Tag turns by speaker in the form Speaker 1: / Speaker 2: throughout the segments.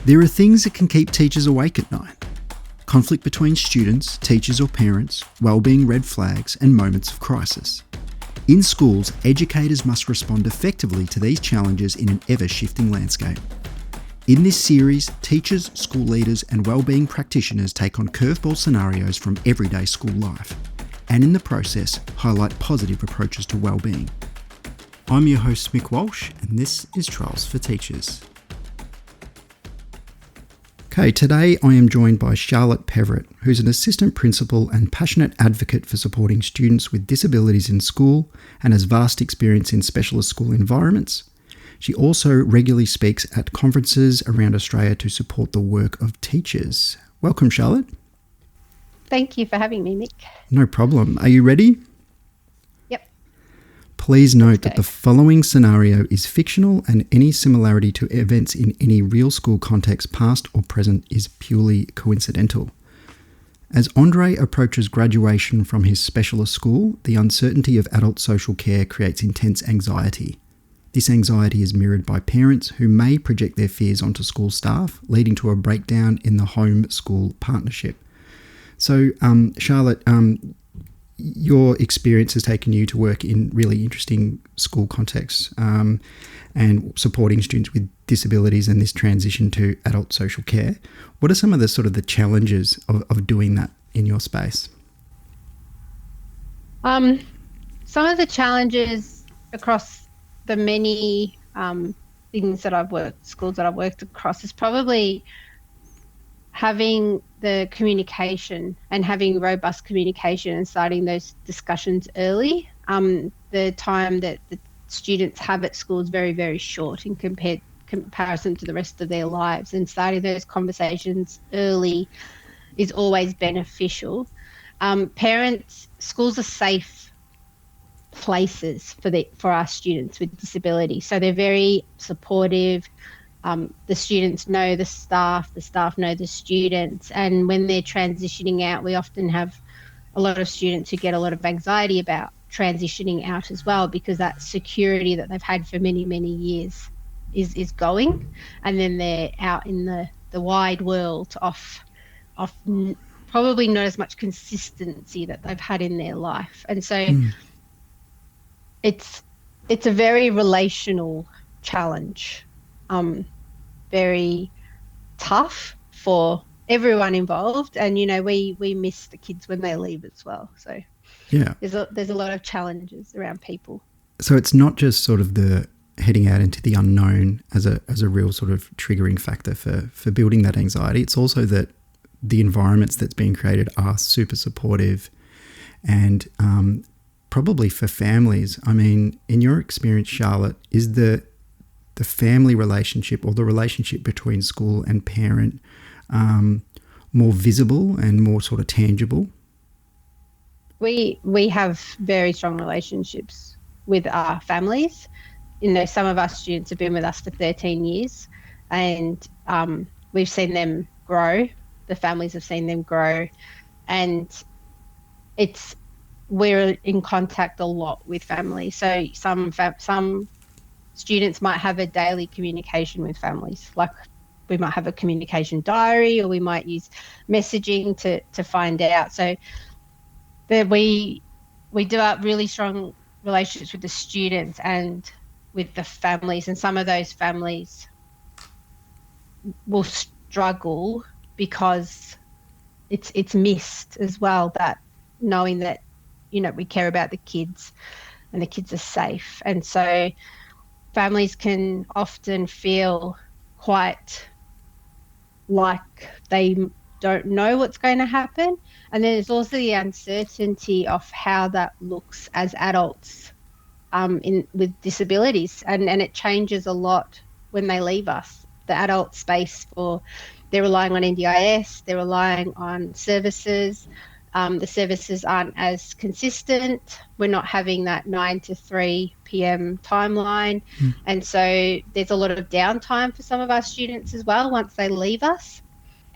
Speaker 1: There are things that can keep teachers awake at night. Conflict between students, teachers or parents, wellbeing red flags and moments of crisis. In schools, educators must respond effectively to these challenges in an ever-shifting landscape. In this series, teachers, school leaders and wellbeing practitioners take on curveball scenarios from everyday school life, and in the process, highlight positive approaches to wellbeing. I'm your host Mick Walsh, and this is Trials for Teachers. Okay, today I am joined by Charlotte Peverett, who's an assistant principal and passionate advocate for supporting students with disabilities in school and has vast experience in specialist school environments. She also regularly speaks at conferences around Australia to support the work of teachers. Welcome, Charlotte.
Speaker 2: Thank you for having me, Mick.
Speaker 1: No problem. Are you ready?
Speaker 2: Yep.
Speaker 1: Please note that the following scenario is fictional and any similarity to events in any real school context, past or present, is purely coincidental. As Andre approaches graduation from his specialist school, the uncertainty of adult social care creates intense anxiety. This anxiety is mirrored by parents who may project their fears onto school staff, leading to a breakdown in the home-school partnership. So, Charlotte, your experience has taken you to work in really interesting school contexts and supporting students with disabilities and this transition to adult social care. What are some of the sort of the challenges of doing that in your space?
Speaker 2: Some of the challenges across the many schools that I've worked across is probably having the communication and having robust communication and starting those discussions early. The time that the students have at school is very, very short in comparison to the rest of their lives, and starting those conversations early is always beneficial. Schools are safe places for our students with disabilities, so they're very supportive. The students know the staff know the students, and when they're transitioning out, we often have a lot of students who get a lot of anxiety about transitioning out as well, because that security that they've had for many, many years is going, and then they're out in the wide world off probably not as much consistency that they've had in their life. And so it's a very relational challenge. Very tough for everyone involved, and we miss the kids when they leave as well. So yeah, there's a lot of challenges around people.
Speaker 1: So it's not just sort of the heading out into the unknown as a real sort of triggering factor for building that anxiety. It's also that the environments that's being created are super supportive, and probably for families. I mean, in your experience, Charlotte, is the family relationship or the relationship between school and parent more visible and more sort of tangible?
Speaker 2: We have very strong relationships with our families. Some of our students have been with us for 13 years, and we've seen them grow. The families have seen them grow, and we're in contact a lot with families. So some students might have a daily communication with families, like we might have a communication diary, or we might use messaging to find out. So we do have really strong relationships with the students and with the families, and some of those families will struggle because it's missed as well, that knowing that we care about the kids and the kids are safe. And so families can often feel quite like they don't know what's going to happen. And then there's also the uncertainty of how that looks as adults with disabilities. And it changes a lot when they leave us. The adult space, they're relying on NDIS, they're relying on services. The services aren't as consistent. We're not having that 9 to 3 p.m. timeline. And so there's a lot of downtime for some of our students as well once they leave us.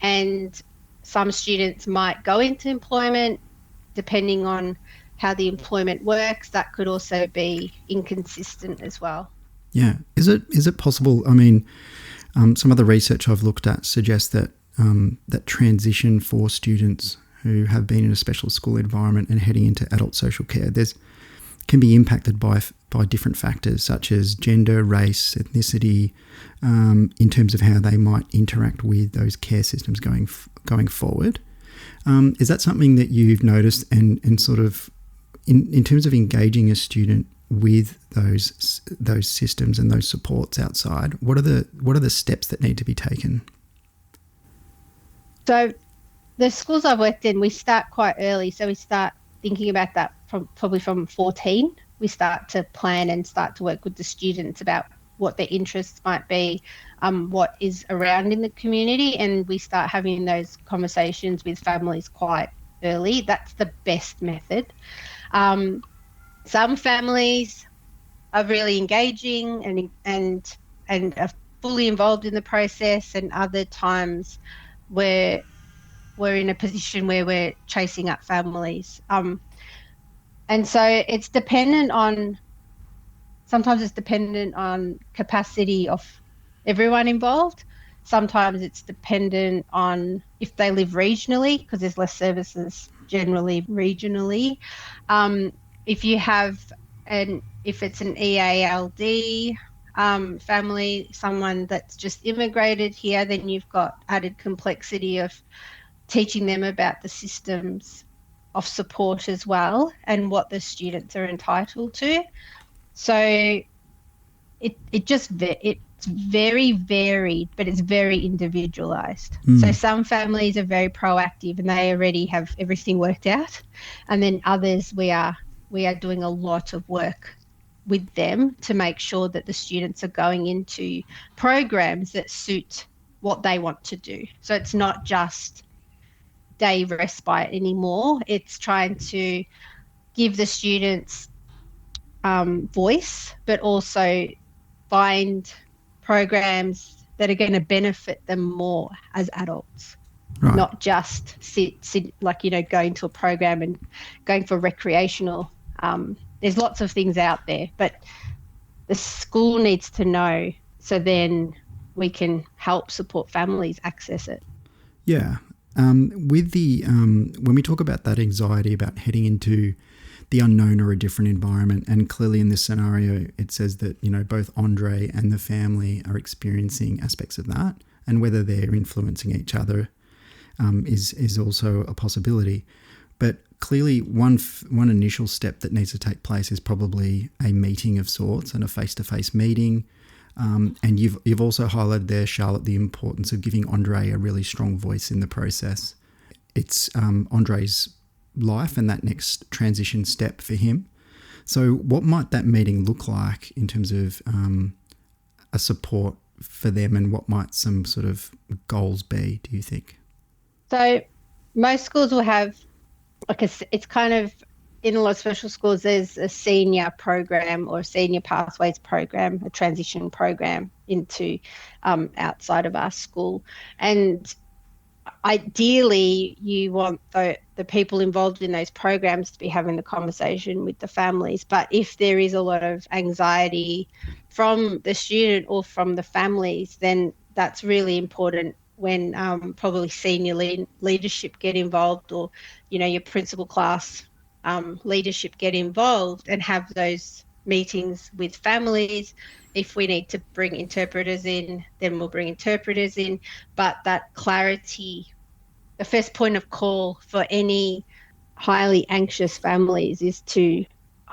Speaker 2: And some students might go into employment depending on how the employment works. That could also be inconsistent as well.
Speaker 1: Yeah. Is it possible, I mean, Some of the research I've looked at suggests that that transition for students who have been in a special school environment and heading into adult social care, can be impacted by different factors such as gender, race, ethnicity, in terms of how they might interact with those care systems going forward. Is that something that you've noticed, and sort of in terms of engaging a student with those systems and those supports outside, what are the steps that need to be taken?
Speaker 2: So the schools I've worked in, we start quite early. So we start thinking about that probably from 14. We start to plan and start to work with the students about what their interests might be, what is around in the community, and we start having those conversations with families quite early. That's the best method. Some families are really engaging and are fully involved in the process, and other times we're in a position where we're chasing up families. And so it's dependent on, sometimes it's dependent on capacity of everyone involved. Sometimes it's dependent on if they live regionally, because there's less services generally regionally. If it's an EALD family, someone that's just immigrated here, then you've got added complexity of teaching them about the systems of support as well and what the students are entitled to. So it's very varied, but it's very individualized. So some families are very proactive and they already have everything worked out, and then others we are doing a lot of work with them to make sure that the students are going into programs that suit what they want to do. So it's not just day respite anymore. It's trying to give the students voice, but also find programs that are going to benefit them more as adults. Right. Not just sit like, going to a program and going for recreational. There's lots of things out there, but the school needs to know, so then we can help support families access it.
Speaker 1: Yeah. With the when we talk about that anxiety about heading into the unknown or a different environment, and clearly in this scenario it says that both Andre and the family are experiencing aspects of that, and whether they're influencing each other is also a possibility. But clearly one initial step that needs to take place is probably a meeting of sorts, and a face-to-face meeting. And you've also highlighted there, Charlotte, the importance of giving Andre a really strong voice in the process. It's Andre's life and that next transition step for him. So what might that meeting look like in terms of a support for them, and what might some sort of goals be, do you think?
Speaker 2: So most schools will have, it's kind of, in a lot of special schools, there's a senior program or a senior pathways program, a transition program into outside of our school. And ideally, you want the people involved in those programs to be having the conversation with the families. But if there is a lot of anxiety from the student or from the families, then that's really important when probably senior leadership get involved, or, your principal class leadership get involved and have those meetings with families. If we need to bring interpreters in, then we'll bring interpreters in. But that clarity, the first point of call for any highly anxious families is to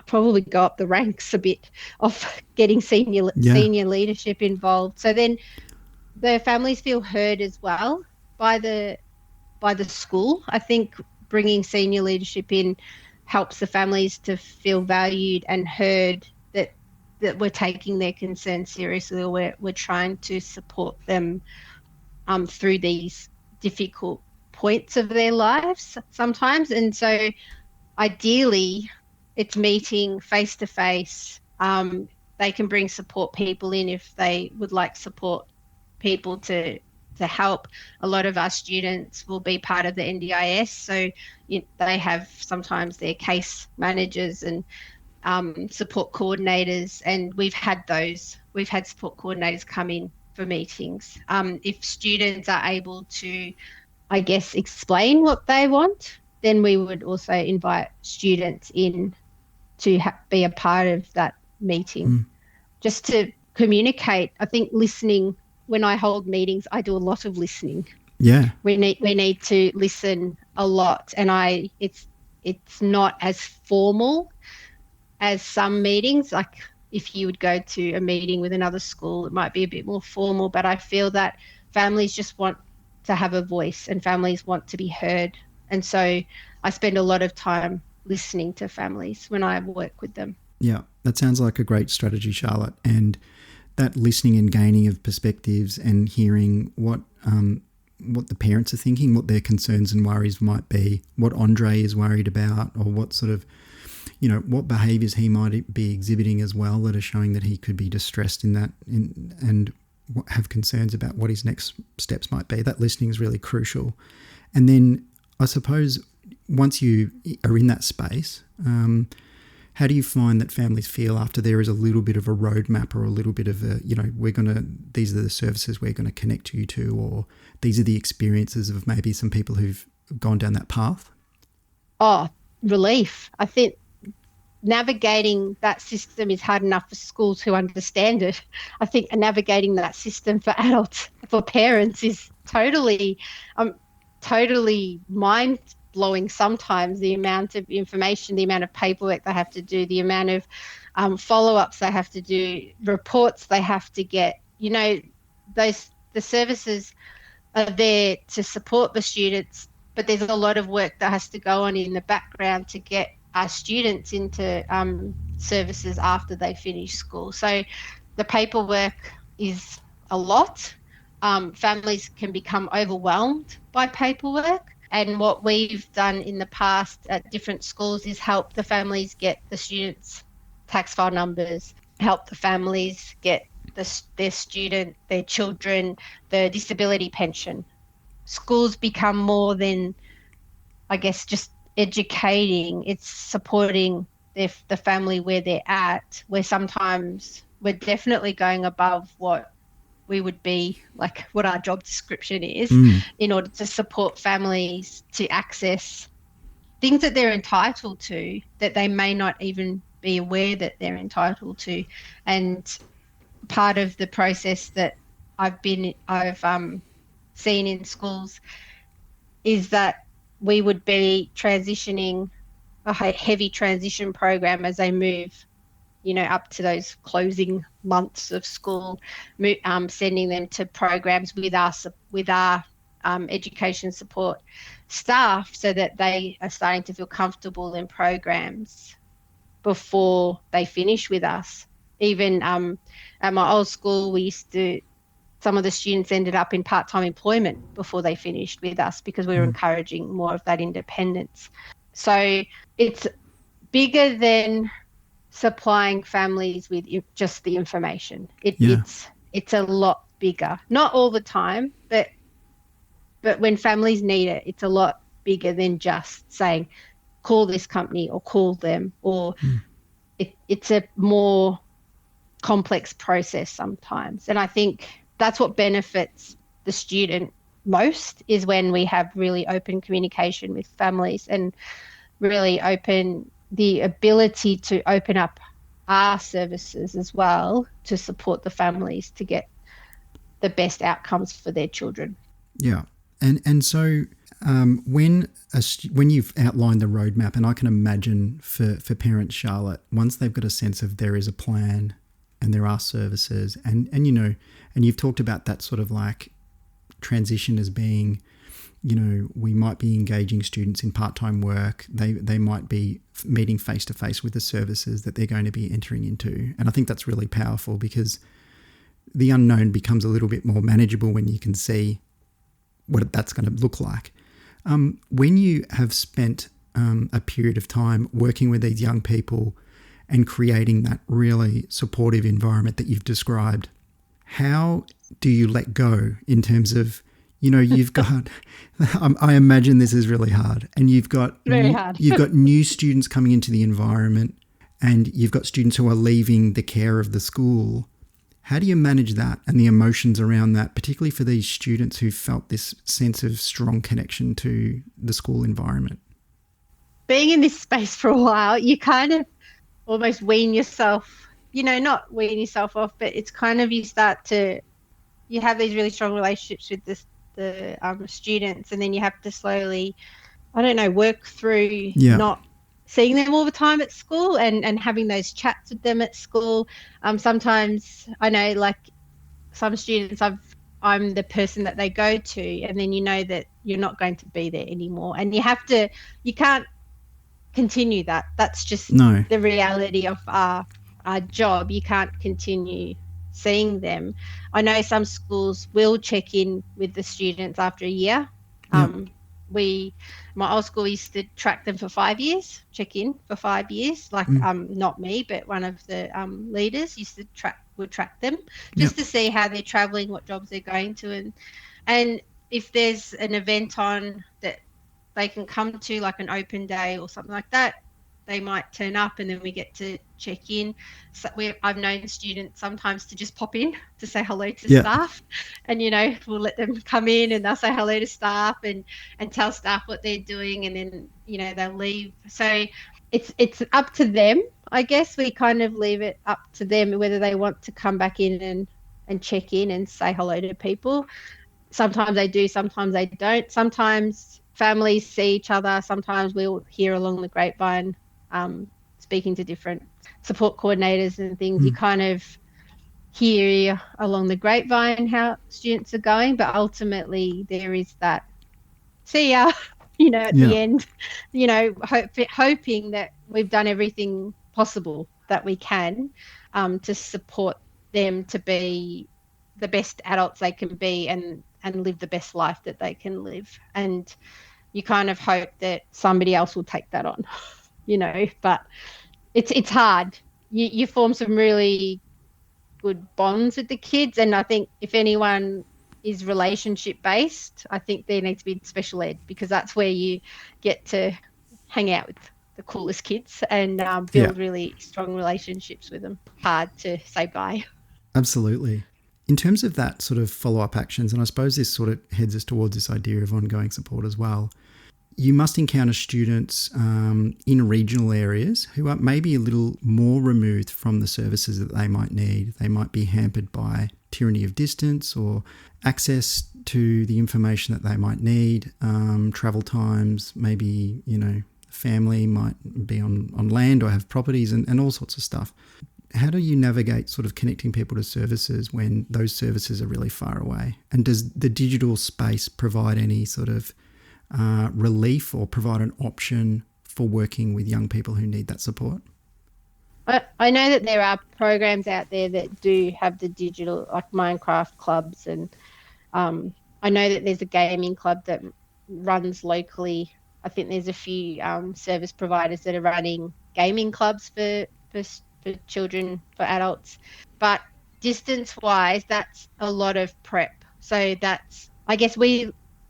Speaker 2: probably go up the ranks a bit of getting senior leadership involved. So then the families feel heard as well by the school. I think bringing senior leadership in helps the families to feel valued and heard, that we're taking their concerns seriously, or we're trying to support them through these difficult points of their lives sometimes. And so ideally it's meeting face to face. They can bring support people in if they would like support people to help. A lot of our students will be part of the NDIS, so they have sometimes their case managers and support coordinators, and we've had support coordinators come in for meetings. If students are able to, I guess, explain what they want, then we would also invite students in to be a part of that meeting, just to communicate. I think listening, when I hold meetings, I do a lot of listening.
Speaker 1: Yeah.
Speaker 2: We need to listen a lot, and it's not as formal as some meetings. Like if you would go to a meeting with another school, it might be a bit more formal, but I feel that families just want to have a voice and families want to be heard. And so I spend a lot of time listening to families when I work with them.
Speaker 1: Yeah, that sounds like a great strategy, Charlotte. And that listening and gaining of perspectives and hearing what the parents are thinking, what their concerns and worries might be, what Andre is worried about, or what sort of, what behaviours he might be exhibiting as well that are showing that he could be distressed in that and have concerns about what his next steps might be. That listening is really crucial. And then I suppose once you are in that space, how do you find that families feel after there is a little bit of a roadmap or a little bit of a, these are the services we're going to connect you to, or these are the experiences of maybe some people who've gone down that path?
Speaker 2: Oh, relief. I think navigating that system is hard enough for schools who understand it. I think navigating that system for adults, for parents, is totally mind blowing sometimes. The amount of information, the amount of paperwork they have to do, the amount of follow-ups they have to do, reports they have to get. The services are there to support the students, but there's a lot of work that has to go on in the background to get our students into services after they finish school. So the paperwork is a lot. Families can become overwhelmed by paperwork. And what we've done in the past at different schools is help the families get the students' tax file numbers, help the families get their children, the disability pension. Schools become more than, I guess, just educating. It's supporting the family where they're at, where sometimes we're definitely going above what we would be, like what our job description is, in order to support families to access things that they're entitled to that they may not even be aware that they're entitled to. And part of the process that I've seen in schools is that we would be transitioning a heavy transition program as they move, up to those closing months of school, sending them to programs with our education support staff, so that they are starting to feel comfortable in programs before they finish with us. Even at my old school, some of the students ended up in part-time employment before they finished with us, because we were encouraging more of that independence. So it's bigger than supplying families with just the information. It's a lot bigger. Not all the time, but when families need it, it's a lot bigger than just saying, call this company or call them, or it's a more complex process sometimes. And I think that's what benefits the student most, is when we have really open communication with families and really the ability to open up our services as well to support the families to get the best outcomes for their children.
Speaker 1: Yeah. And so when you've outlined the roadmap, and I can imagine for parents, Charlotte, once they've got a sense of there is a plan and there are services, and you've talked about that sort of like transition as being, we might be engaging students in part-time work. They might be meeting face-to-face with the services that they're going to be entering into. And I think that's really powerful, because the unknown becomes a little bit more manageable when you can see what that's going to look like. When you have spent a period of time working with these young people and creating that really supportive environment that you've described, how do you let go in terms of, you've got, I imagine this is really hard, and you've got new students coming into the environment, and you've got students who are leaving the care of the school. How do you manage that and the emotions around that, particularly for these students who felt this sense of strong connection to the school environment?
Speaker 2: Being in this space for a while, you kind of almost wean yourself, not wean yourself off, but it's kind of you have these really strong relationships with the students, and then you have to slowly, I don't know, work through
Speaker 1: Yeah.
Speaker 2: not seeing them all the time at school and having those chats with them at school. Sometimes I know, like, some students I'm the person that they go to, and then you know that you're not going to be there anymore, and you can't continue that. That's just
Speaker 1: No.
Speaker 2: the reality of our job. You can't continue seeing them. I know some schools will check in with the students after a year.
Speaker 1: Yep.
Speaker 2: We My old school used to track them for 5 years, check in for 5 years. Like not me, but one of the leaders used to track them just to see how they're traveling, what jobs they're going to, and if there's an event on that they can come to, like an open day or something like that, they might turn up, and then we get to check in. So I've known students sometimes to just pop in to say hello to staff, and we'll let them come in and they'll say hello to staff and tell staff what they're doing, and then they'll leave. So it's up to them, I guess. We kind of leave it up to them whether they want to come back in and check in and say hello to people. Sometimes they do, sometimes they don't. Sometimes families see each other. Sometimes we'll hear along the grapevine, speaking to different support coordinators and things. You kind of hear along the grapevine how students are going, but ultimately there is that see ya, at the end, hoping that we've done everything possible that we can to support them to be the best adults they can be and live the best life that they can live. And you kind of hope that somebody else will take that on, but it's hard. You form some really good bonds with the kids, and I think if anyone is relationship based, I think there needs to be special ed, because that's where you get to hang out with the coolest kids and build really strong relationships with them. Hard to say bye.
Speaker 1: Absolutely. In terms of that sort of follow-up actions, and I suppose this sort of heads us towards this idea of ongoing support as well, you must encounter students in regional areas who are maybe a little more removed from the services that they might need. They might be hampered by tyranny of distance or access to the information that they might need, travel times, maybe, family might be on land or have properties and all sorts of stuff. How do you navigate sort of connecting people to services when those services are really far away? And does the digital space provide any sort of relief or provide an option for working with young people who need that support?
Speaker 2: I know that there are programs out there that do have the digital, like Minecraft clubs, and I know that there's a gaming club that runs locally. I think there's a few service providers that are running gaming clubs for children, for adults. But distance-wise, that's a lot of prep. So that's, I guess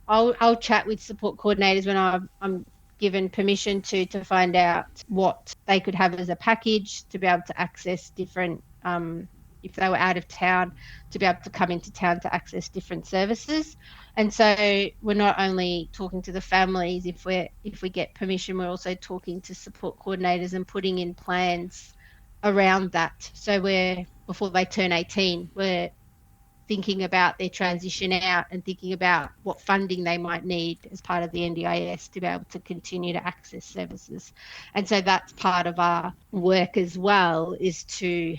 Speaker 2: I'll chat with support coordinators when I'm given permission to find out what they could have as a package to be able to access different, if they were out of town, to be able to come into town to access different services. And so we're not only talking to the families, if we get permission, we're also talking to support coordinators and putting in plans around that. So before they turn 18, we're thinking about their transition out and thinking about what funding they might need as part of the NDIS to be able to continue to access services. And so that's part of our work as well, is to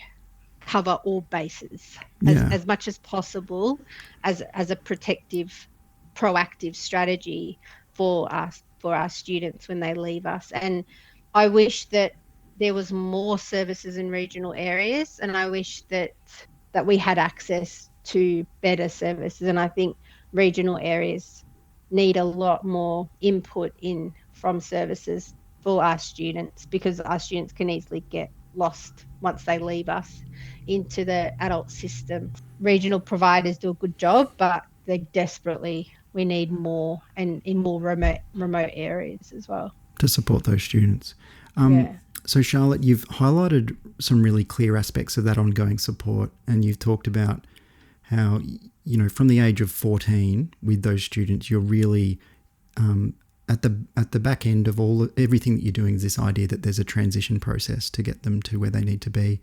Speaker 2: cover all bases as much as possible as a protective, proactive strategy for our students when they leave us. And I wish that there was more services in regional areas, and I wish that we had access to better services. And I think regional areas need a lot more input in from services for our students, because our students can easily get lost once they leave us into the adult system. Regional providers do a good job, but we need more, and in more remote areas as well,
Speaker 1: to support those students. So Charlotte, you've highlighted some really clear aspects of that ongoing support, and you've talked about how, from the age of 14 with those students, you're really at the back end of everything that you're doing is this idea that there's a transition process to get them to where they need to be.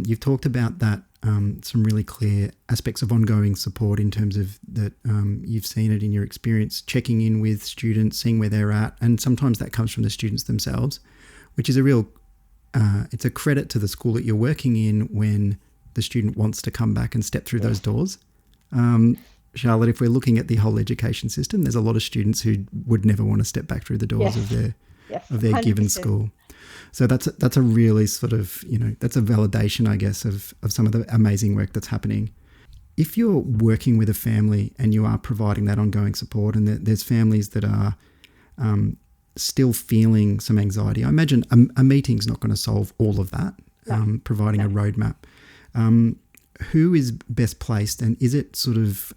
Speaker 1: You've talked about that, some really clear aspects of ongoing support in terms of that you've seen it in your experience, checking in with students, seeing where they're at, and sometimes that comes from the students themselves, which is it's a credit to the school that you're working in when the student wants to come back and step through those doors. Charlotte, if we're looking at the whole education system, there's a lot of students who would never want to step back through the doors of their given school. So that's a really sort of, that's a validation, I guess, of some of the amazing work that's happening. If you're working with a family and you are providing that ongoing support, and there's families that are still feeling some anxiety, I imagine a meeting's not going to solve all of that, providing a roadmap. Who is best placed, and is it sort of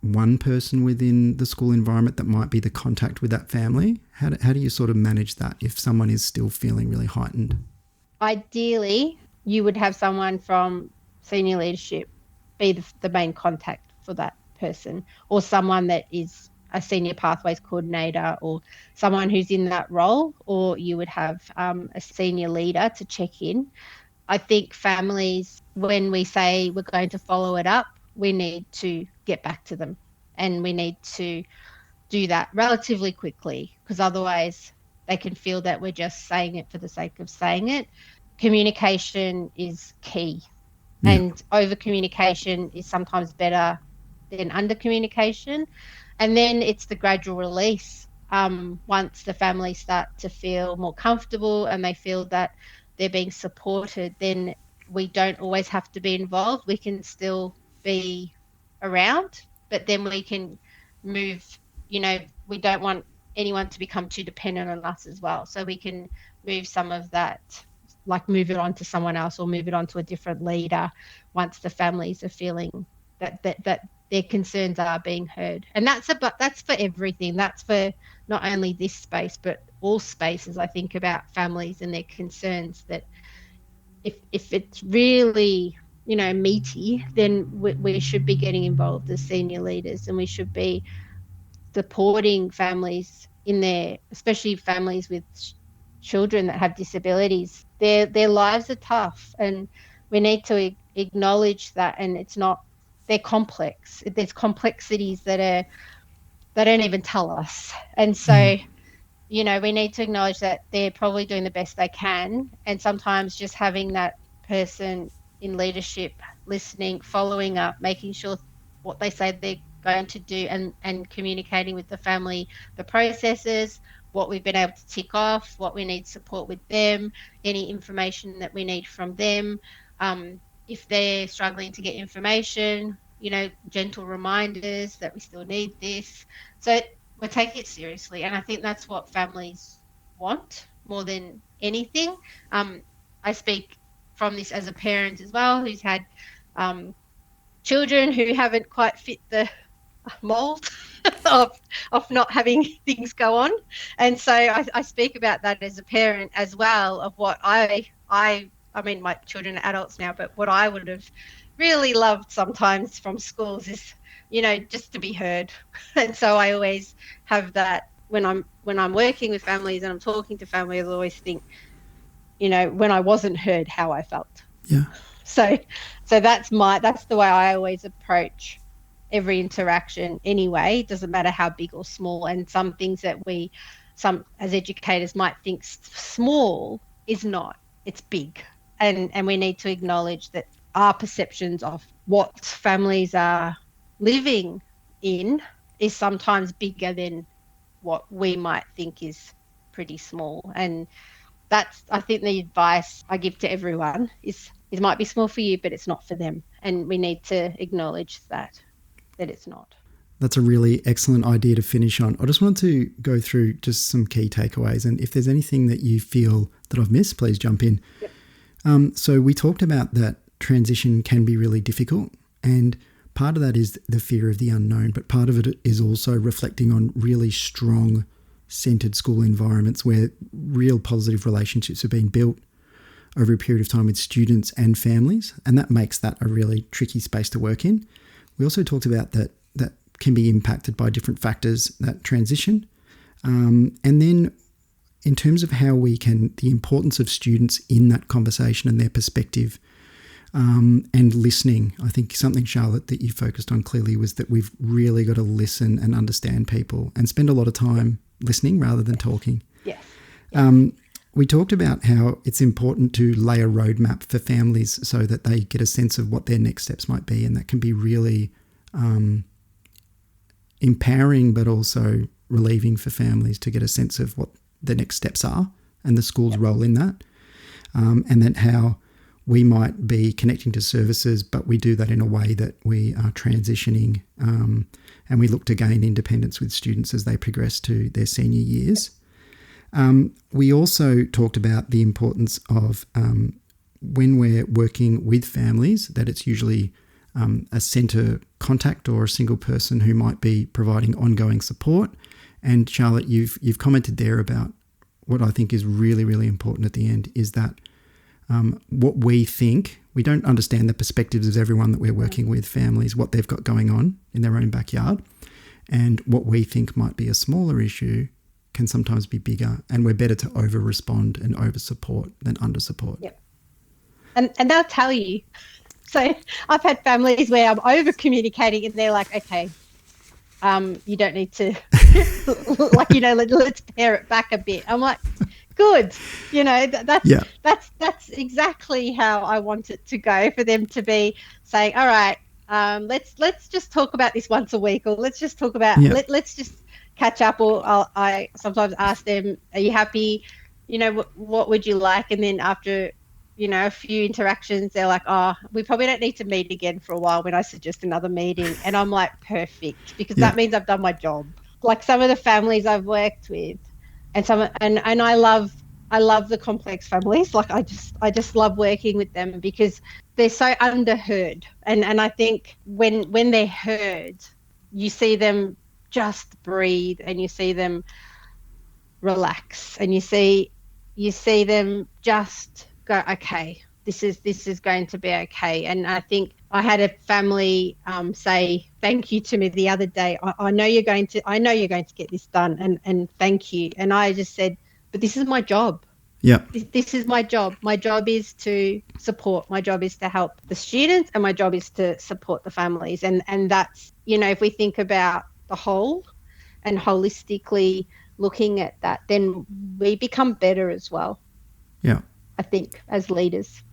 Speaker 1: one person within the school environment that might be the contact with that family? How do you sort of manage that if someone is still feeling really heightened?
Speaker 2: Ideally, you would have someone from senior leadership be the main contact for that person, or someone that is a senior pathways coordinator or someone who's in that role, or you would have a senior leader to check in. I think families, when we say we're going to follow it up, we need to get back to them, and we need to do that relatively quickly, because otherwise they can feel that we're just saying it for the sake of saying it. Communication is key, and over communication is sometimes better than under communication. And then it's the gradual release. Once the family start to feel more comfortable and they feel that they're being supported, then we don't always have to be involved. We can still be around, but then we can move, we don't want anyone to become too dependent on us as well. So we can move some of that, like move it on to someone else or move it on to a different leader once the families are feeling that their concerns are being heard. And that's for everything. That's for not only this space, but all spaces. I think about families and their concerns, that if it's really, meaty, then we should be getting involved as senior leaders, and we should be supporting families in especially families with children that have disabilities. Their lives are tough, and we need to acknowledge that. And they're complex. There's complexities that they don't even tell us. And so, we need to acknowledge that they're probably doing the best they can. And sometimes just having that person in leadership, listening, following up, making sure what they say they're going to do, and communicating with the family, the processes, what we've been able to tick off, what we need support with them, any information that we need from them. If they're struggling to get information, gentle reminders that we still need this. So we're taking it seriously. And I think that's what families want more than anything. I speak from this as a parent as well, who's had children who haven't quite fit the mold of not having things go on. And so I speak about that as a parent as well, of what I mean, my children are adults now, but what I would have really loved sometimes from schools is, just to be heard. And so I always have that when I'm working with families and I'm talking to families, I always think, when I wasn't heard, how I felt.
Speaker 1: Yeah.
Speaker 2: So that's the way I always approach every interaction anyway. It doesn't matter how big or small. And some things that some as educators might think small is not. It's big. And we need to acknowledge that our perceptions of what families are living in is sometimes bigger than what we might think is pretty small. And that's, I think, the advice I give to everyone is it might be small for you, but it's not for them. And we need to acknowledge that it's not.
Speaker 1: That's a really excellent idea to finish on. I just wanted to go through just some key takeaways. And if there's anything that you feel that I've missed, please jump in.
Speaker 2: Yep.
Speaker 1: So we talked about that transition can be really difficult. And part of that is the fear of the unknown, but part of it is also reflecting on really strong centered school environments where real positive relationships have been built over a period of time with students and families, and that makes that a really tricky space to work in. We also talked about that can be impacted by different factors, that transition. And then in terms of how we can, the importance of students in that conversation and their perspective, and listening. I think something, Charlotte, that you focused on clearly was that we've really got to listen and understand people and spend a lot of time listening rather than talking.
Speaker 2: Yes.
Speaker 1: We talked about how it's important to lay a roadmap for families so that they get a sense of what their next steps might be, and that can be really empowering but also relieving for families to get a sense of what the next steps are and the school's role in that, and then how we might be connecting to services, but we do that in a way that we are transitioning, and we look to gain independence with students as they progress to their senior years. We also talked about the importance of when we're working with families, that it's usually a centre contact or a single person who might be providing ongoing support. And Charlotte, you've commented there about what I think is really, really important at the end is that what we think, we don't understand the perspectives of everyone that we're working with, families, what they've got going on in their own backyard. And what we think might be a smaller issue can sometimes be bigger, and we're better to over-respond and over-support than under-support.
Speaker 2: Yep. And they'll tell you. So I've had families where I'm over-communicating and they're like, okay, you don't need to, let's pare it back a bit. I'm like, good. That's exactly how I want it to go, for them to be saying, all right, let's just talk about this once a week, or let's just talk about, let's just catch up. Or I sometimes ask them, are you happy? What would you like? And then after, a few interactions, they're like, oh, we probably don't need to meet again for a while when I suggest another meeting. And I'm like, perfect, because that means I've done my job. Like some of the families I've worked with, and I love the complex families. Like I just love working with them because they're so underheard. And I think when they're heard, you see them just breathe, and you see them relax, and you see them just go, okay, this is going to be okay. And I think I had a family say thank you to me the other day. I know you're going to get this done, and thank you. And I just said, but this is my job.
Speaker 1: Yeah.
Speaker 2: This is my job. My job is to support. My job is to help the students, and my job is to support the families. And that's, if we think about the whole and holistically looking at that, then we become better as well.
Speaker 1: Yeah.
Speaker 2: I think, as leaders.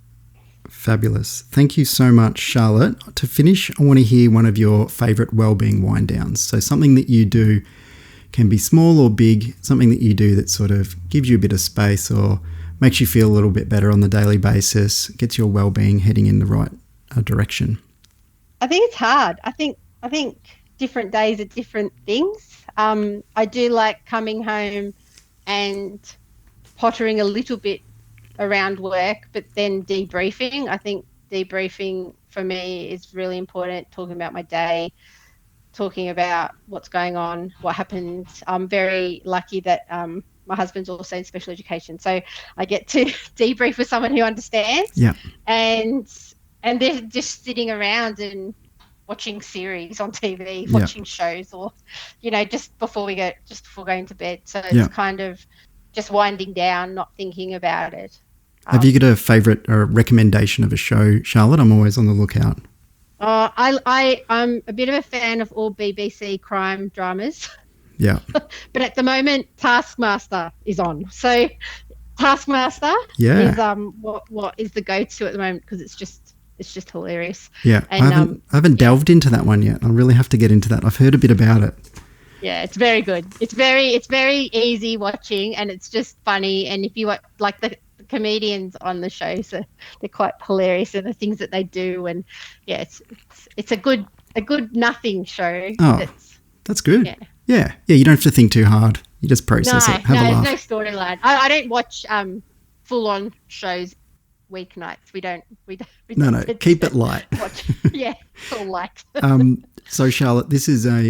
Speaker 1: Fabulous. Thank you so much, Charlotte. To finish, I want to hear one of your favourite wellbeing wind downs. So something that you do, can be small or big, something that you do that sort of gives you a bit of space or makes you feel a little bit better on the daily basis, gets your wellbeing heading in the right direction.
Speaker 2: I think it's hard. I think different days are different things. I do like coming home and pottering a little bit around work, but then debriefing. I think debriefing for me is really important, talking about my day, talking about what's going on, what happened. I'm very lucky that my husband's also in special education, so I get to debrief with someone who understands. Yeah. And they're just sitting around and watching series on TV, watching shows, or just before going to bed. So it's kind of just winding down, not thinking about it. Have
Speaker 1: you got a favourite or recommendation of a show, Charlotte? I'm always on the lookout.
Speaker 2: I'm a bit of a fan of all BBC crime dramas.
Speaker 1: Yeah.
Speaker 2: But at the moment, Taskmaster is on. So Taskmaster is what is the go-to at the moment, because it's just hilarious. Yeah. And,
Speaker 1: I haven't delved into that one yet. I really have to get into that. I've heard a bit about it.
Speaker 2: Yeah, it's very good. It's very easy watching, and it's just funny. And if you like the comedians on the show, so they're quite hilarious, and the things that they do, and it's a good nothing show.
Speaker 1: Oh, that's good. Yeah. You don't have to think too hard. You just process it. Have a laugh.
Speaker 2: There's no storyline. I don't watch full on shows weeknights. We don't.
Speaker 1: No. Keep it light.
Speaker 2: Yeah, it's all light.
Speaker 1: So Charlotte, this is a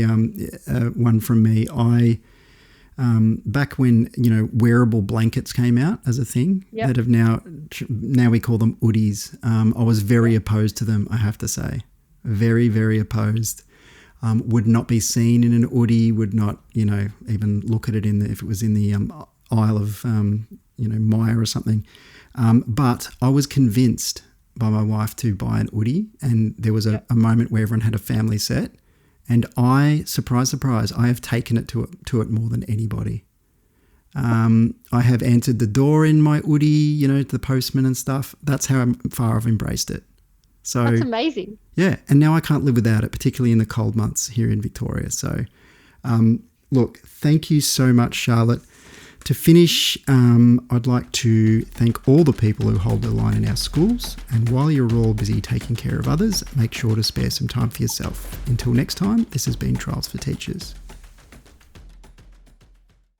Speaker 1: one from me. back when, wearable blankets came out as a thing that have now we call them hoodies. I was very opposed to them, I have to say. Very, very opposed. Would not be seen in an hoodie, would not, even look at it if it was in the aisle of, Myer or something. But I was convinced by my wife to buy an hoodie, and there was a moment where everyone had a family set, and I, surprise, surprise, I have taken it to it more than anybody. I have answered the door in my hoodie, to the postman and stuff. That's how far I've embraced it. So
Speaker 2: that's amazing.
Speaker 1: Yeah, and now I can't live without it, particularly in the cold months here in Victoria. So, look, thank you so much, Charlotte. To finish, I'd like to thank all the people who hold the line in our schools. And while you're all busy taking care of others, make sure to spare some time for yourself. Until next time, this has been Trials for Teachers.